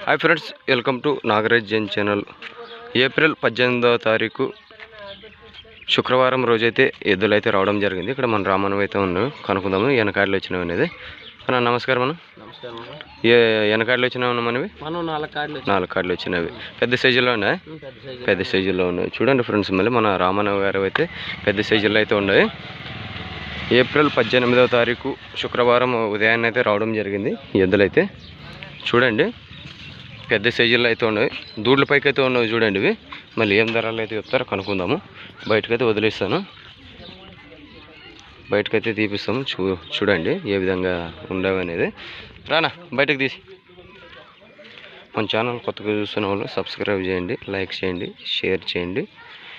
Hi friends, welcome to Nagaraj Jain channel. April 18వ తారీఖు శుక్రవారం రోజైతే ఎద్దులు అయితే రావడం జరిగింది. ఇక్కడ మన రామనం అయితే ఉన్నాం, కనుక్కుందాము వెనకాడలు వచ్చినవి అనేది. అన్న నమస్కారం అన్న. వెనకాడలు వచ్చినావు మనవి? 4 కార్డులు వచ్చినవి. పెద్ద సైజులో ఉన్నాయి, పెద్ద సైజులో ఉన్నాయి. చూడండి ఫ్రెండ్స్, మళ్ళీ మన రామనవ గారు అయితే పెద్ద సైజుల్లో అయితే ఉన్నాయి. ఏప్రిల్ 18వ తారీఖు శుక్రవారం ఉదయాన్నే అయితే రావడం జరిగింది. ఎద్దులైతే చూడండి పెద్ద సైజుల్లో అయితే ఉన్నాయి, దూడ్ల పైకి అయితే ఉన్నాయి. చూడండి ఇవి మళ్ళీ ఏం ధరలు అయితే చెప్తారో కనుక్కుందాము. బయటకైతే వదిలేస్తాను, బయటకైతే తీపిస్తాము. చూడండి ఏ విధంగా ఉండవు అనేది. రానా బయటకు తీసి. మన ఛానల్ కొత్తగా చూస్తున్న వాళ్ళు సబ్స్క్రైబ్ చేయండి, లైక్ చేయండి, షేర్ చేయండి,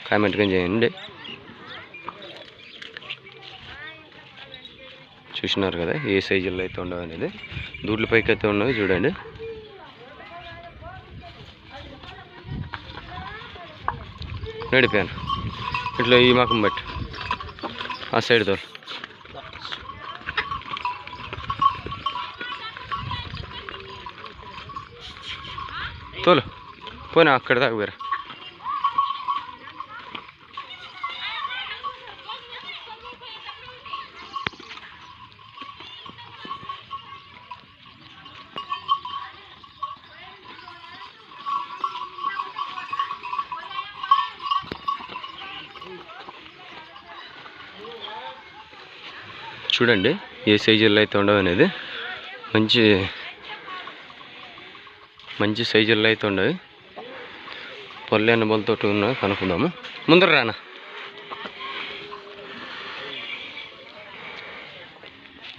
కామెంట్ కానీ చేయండి. చూసినారు కదా ఏ సైజుల్లో అయితే ఉండవు అనేది. దూడ్ల పైకి అయితే ఉన్నవి చూడండి. నడిపాను ఇట్లా ఈ మకం బట్టి ఆ సైడ్ తోలు పోయినా అక్కడ దాకా వేరే. చూడండి ఏ సైజుల్లో అయితే ఉండవు అనేది. మంచి సైజుల్లో అయితే ఉండవు. పల్లె అన్నబలతో ఉన్నాయి, కనుక్కుందాము. ముందర రానా.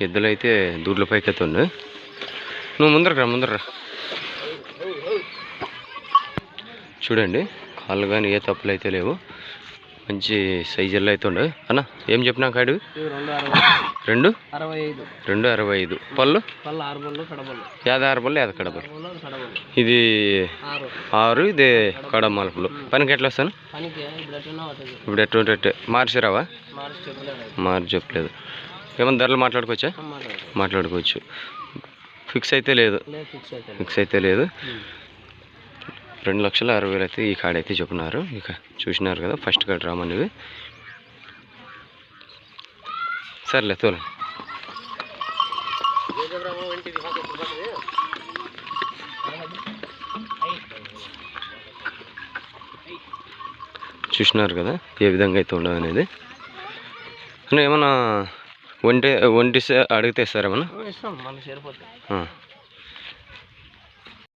ఎద్దులు అయితే దూడ్ల పైకి అయితే ఉన్నాయి. నువ్వు ముందర చూడండి కాళ్ళు కానీ ఏ తప్పులు అయితే లేవు, మంచి సైజుల్లో అయితే ఉండవు. అన్న ఏం చెప్పినా కాడు? 265. పళ్ళు 6 పళ్ళు 5 కడపలు. ఇది 6, ఇది కడమలుపులు. పనికి ఎట్లా వస్తాను ఇప్పుడు? ఎట్లా మార్చిరావా? మార్చి చెప్పలేదు. ఏమన్నా ధరలు మాట్లాడుకోవచ్చా? మాట్లాడుకోవచ్చు. ఫిక్స్ అయితే లేదు. 2,60,000 అయితే ఈ కాడ అయితే చెప్పున్నారు. ఇక చూసినారు కదా ఫస్ట్ కాడ రామనివి. సర్లే తోలు. చూసినారు కదా ఏ విధంగా అయితే ఉండవు అనేది. ఏమన్నా ఒంటి అడిగితే ఇస్తారేమన్నా?